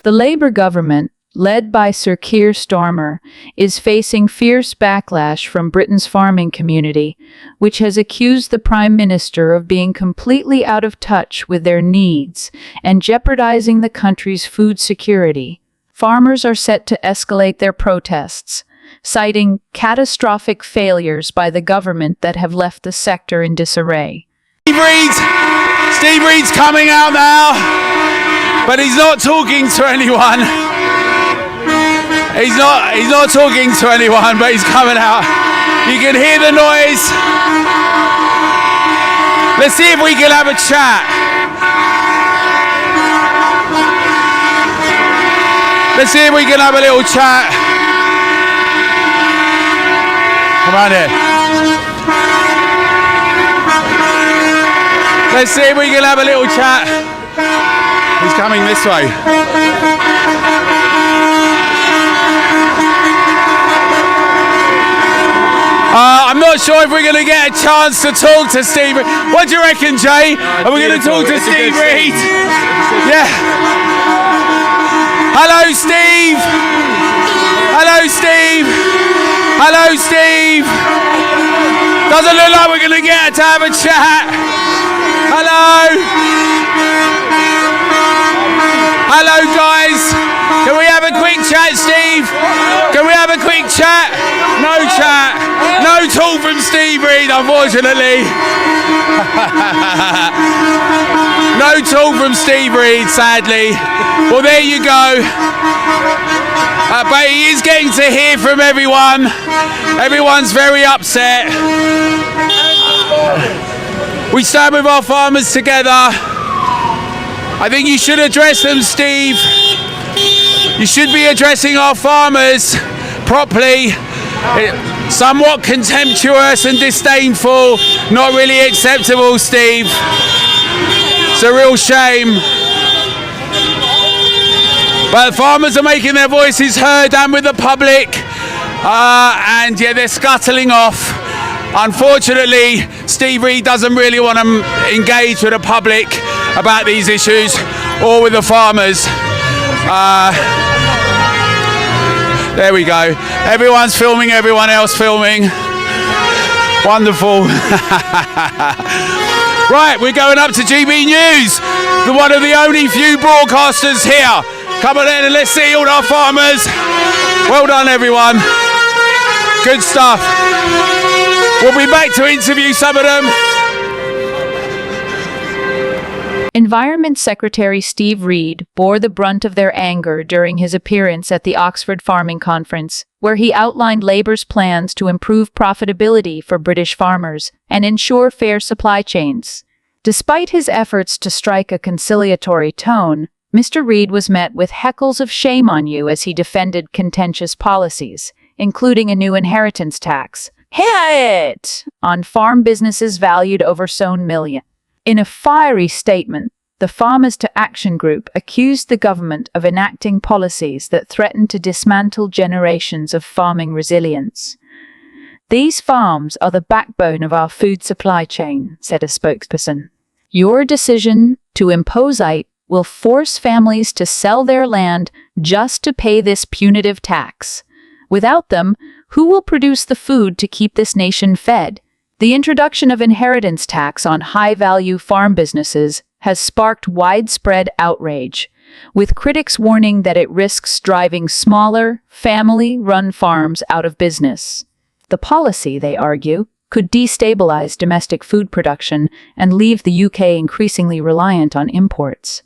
The Labour government, led by Sir Keir Starmer, is facing fierce backlash from Britain's farming community, which has accused the Prime Minister of being completely out of touch with their needs and jeopardizing the country's food security. Farmers are set to escalate their protests, citing catastrophic failures by the government that have left the sector in disarray. Steve Reed's coming out now, but he's not talking to anyone. He's not talking to anyone, but he's coming out. You can hear the noise. Let's see if we can have a chat. Let's see if we can have a little chat. Come on here. Let's see if we can have a little chat. He's coming this way. I'm not sure if we're going to get a chance to talk to Steve. What do you reckon, Jay? Are we going to talk to Steve Reed? Yeah. Hello, Steve. Hello, Steve. Hello, Steve. Doesn't look like we're going to get to have a chat. Hello. Hello, guys. Can we have a quick chat, Steve? Can we have a quick chat? No chat. No talk from Steve Reed, unfortunately. No talk from Steve Reed, sadly. Well, there you go. But he is getting to hear from everyone. Everyone's very upset. We stand with our farmers together. I think you should address them, Steve. You should be addressing our farmers properly. Somewhat contemptuous and disdainful. Not really acceptable, Steve. It's a real shame. But the farmers are making their voices heard and with the public. And yeah, they're scuttling off. Unfortunately, Steve Reed doesn't really want to engage with the public about these issues or with the farmers. There we go. Everyone's filming, everyone else filming. Wonderful. Right, we're going up to GB News, one of the only few broadcasters here. Come on in and let's see all our farmers. Well done, everyone. Good stuff. We'll be back to interview some of them. Environment Secretary Steve Reed bore the brunt of their anger during his appearance at the Oxford Farming Conference, where he outlined Labour's plans to improve profitability for British farmers and ensure fair supply chains. Despite his efforts to strike a conciliatory tone, Mr. Reed was met with heckles of shame on you as he defended contentious policies, including a new inheritance tax, on farm businesses valued over sown million. In a fiery statement, the Farmers to Action group accused the government of enacting policies that threaten to dismantle generations of farming resilience. These farms are the backbone of our food supply chain, said a spokesperson. Your decision to impose it will force families to sell their land just to pay this punitive tax. Without them, who will produce the food to keep this nation fed? The introduction of inheritance tax on high-value farm businesses has sparked widespread outrage, with critics warning that it risks driving smaller, family-run farms out of business. The policy, they argue, could destabilize domestic food production and leave the UK increasingly reliant on imports.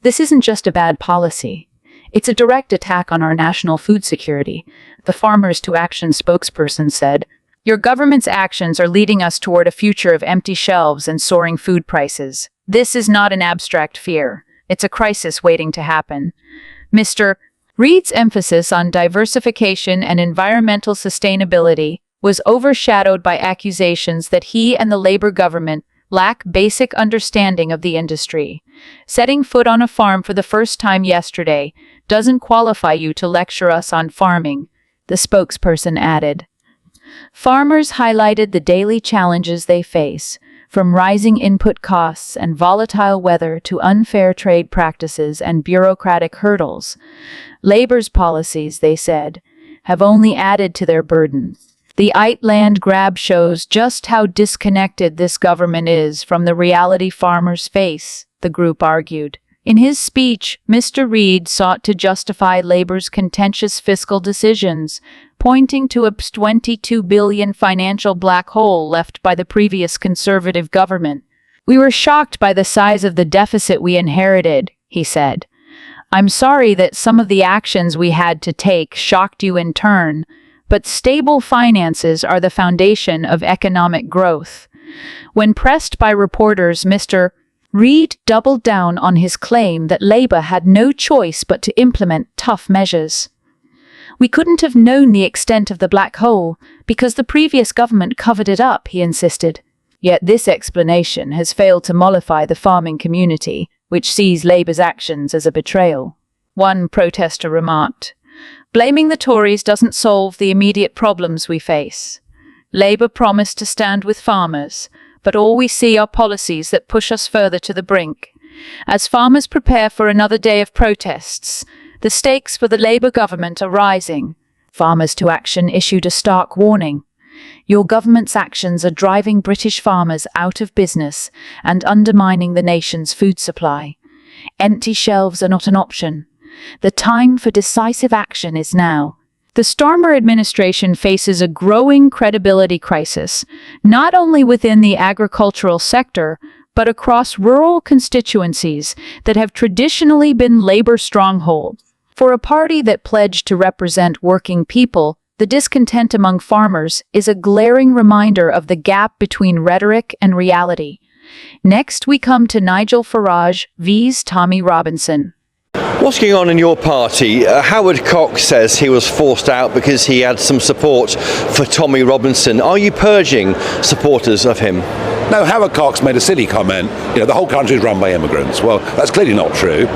This isn't just a bad policy. It's a direct attack on our national food security, the Farmers to Action spokesperson said. Your government's actions are leading us toward a future of empty shelves and soaring food prices. This is not an abstract fear. It's a crisis waiting to happen. Mr. Reed's emphasis on diversification and environmental sustainability was overshadowed by accusations that he and the Labour government lack basic understanding of the industry. Setting foot on a farm for the first time yesterday doesn't qualify you to lecture us on farming, the spokesperson added. Farmers highlighted the daily challenges they face, From rising input costs and volatile weather to unfair trade practices and bureaucratic hurdles, Labour's policies, they said, have only added to their burden. The land grab shows just how disconnected this government is from the reality farmers face, the group argued. In his speech, Mr. Reid sought to justify Labour's contentious fiscal decisions, pointing to a $22 billion financial black hole left by the previous Conservative government. "We were shocked by the size of the deficit we inherited," he said. "I'm sorry that some of the actions we had to take shocked you in turn, but stable finances are the foundation of economic growth." When pressed by reporters, Mr. Reid doubled down on his claim that Labour had no choice but to implement tough measures. "We couldn't have known the extent of the black hole because the previous government covered it up," he insisted. Yet this explanation has failed to mollify the farming community, which sees Labour's actions as a betrayal. One protester remarked, "Blaming the Tories doesn't solve the immediate problems we face. Labour promised to stand with farmers, but all we see are policies that push us further to the brink. As farmers prepare for another day of protests, the stakes for the Labour government are rising." Farmers to Action issued a stark warning. "Your government's actions are driving British farmers out of business and undermining the nation's food supply. Empty shelves are not an option. The time for decisive action is now." The Starmer administration faces a growing credibility crisis, not only within the agricultural sector, but across rural constituencies that have traditionally been Labour strongholds. For a party that pledged to represent working people, the discontent among farmers is a glaring reminder of the gap between rhetoric and reality. Next, we come to Nigel Farage vs. Tommy Robinson. What's going on in your party? Howard Cox says he was forced out because he had some support for Tommy Robinson. Are you purging supporters of him? No, Howard Cox made a silly comment. The whole country is run by immigrants. Well, that's clearly not true.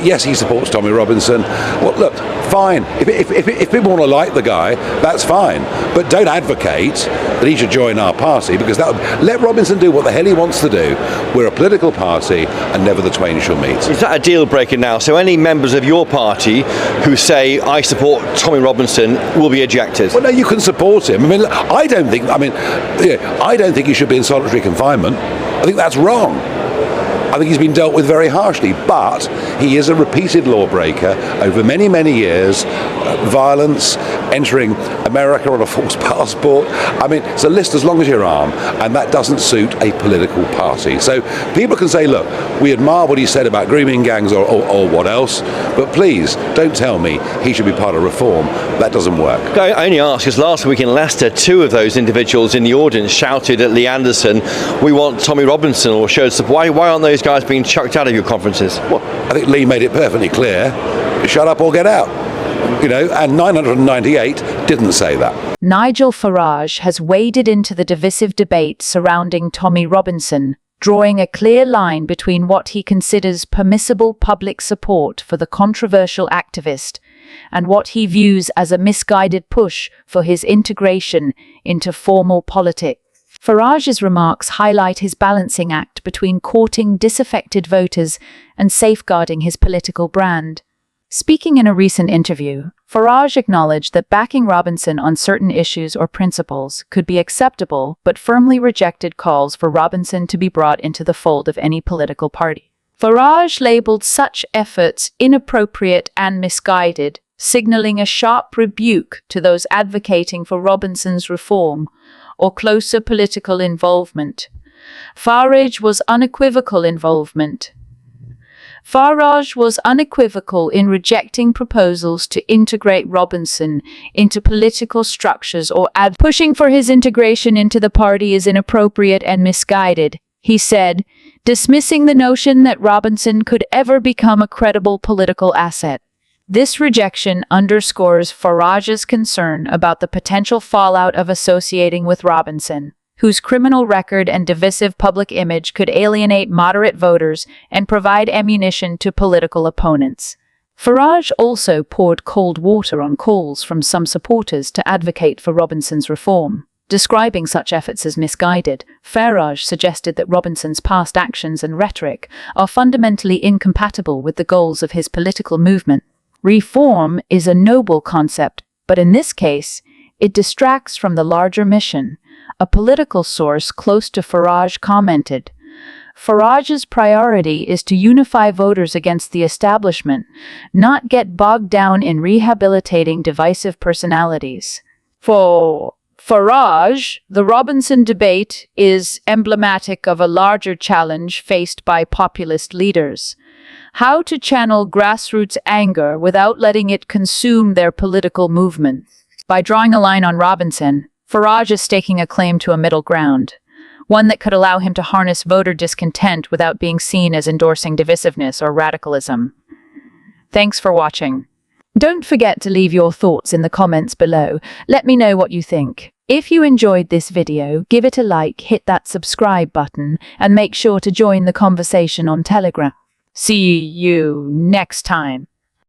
Yes, he supports Tommy Robinson. Well, look, fine. If people want to like the guy, that's fine. But don't advocate that he should join our party, because let Robinson do what the hell he wants to do. We're a political party, and never the twain shall meet. Is that a deal breaker now? So any members of your party who say, "I support Tommy Robinson," will be ejected? Well, no, you can support him. I don't think he should be in solitary confinement. I think that's wrong. I think he's been dealt with very harshly, but he is a repeated lawbreaker over many, many years. Violence, entering America on a false passport. It's a list as long as your arm, and that doesn't suit a political party. So people can say, look, we admire what he said about grooming gangs or what else, but please don't tell me he should be part of reform. That doesn't work. I only ask because last week in Leicester, two of those individuals in the audience shouted at Lee Anderson, "We want Tommy Robinson," or showed support. Why aren't those guys being chucked out of your conferences? Well, I think Lee made it perfectly clear, shut up or get out. And 998 didn't say that. Nigel Farage has waded into the divisive debate surrounding Tommy Robinson, drawing a clear line between what he considers permissible public support for the controversial activist and what he views as a misguided push for his integration into formal politics. Farage's remarks highlight his balancing act between courting disaffected voters and safeguarding his political brand. Speaking in a recent interview, Farage acknowledged that backing Robinson on certain issues or principles could be acceptable, but firmly rejected calls for Robinson to be brought into the fold of any political party. Farage labeled such efforts inappropriate and misguided, signaling a sharp rebuke to those advocating for Robinson's reform or closer political involvement. Farage was unequivocal in rejecting proposals to integrate Robinson into political structures or pushing for his integration into the party is inappropriate and misguided, he said, dismissing the notion that Robinson could ever become a credible political asset. This rejection underscores Farage's concern about the potential fallout of associating with Robinson, whose criminal record and divisive public image could alienate moderate voters and provide ammunition to political opponents. Farage also poured cold water on calls from some supporters to advocate for Robinson's reform. Describing such efforts as misguided, Farage suggested that Robinson's past actions and rhetoric are fundamentally incompatible with the goals of his political movement. Reform is a noble concept, but in this case, it distracts from the larger mission. A political source close to Farage commented, "Farage's priority is to unify voters against the establishment, not get bogged down in rehabilitating divisive personalities." For Farage, the Robinson debate is emblematic of a larger challenge faced by populist leaders: how to channel grassroots anger without letting it consume their political movement. By drawing a line on Robinson, Farage is staking a claim to a middle ground, one that could allow him to harness voter discontent without being seen as endorsing divisiveness or radicalism. Thanks for watching. Don't forget to leave your thoughts in the comments below. Let me know what you think. If you enjoyed this video, give it a like, hit that subscribe button, and make sure to join the conversation on Telegram. See you next time.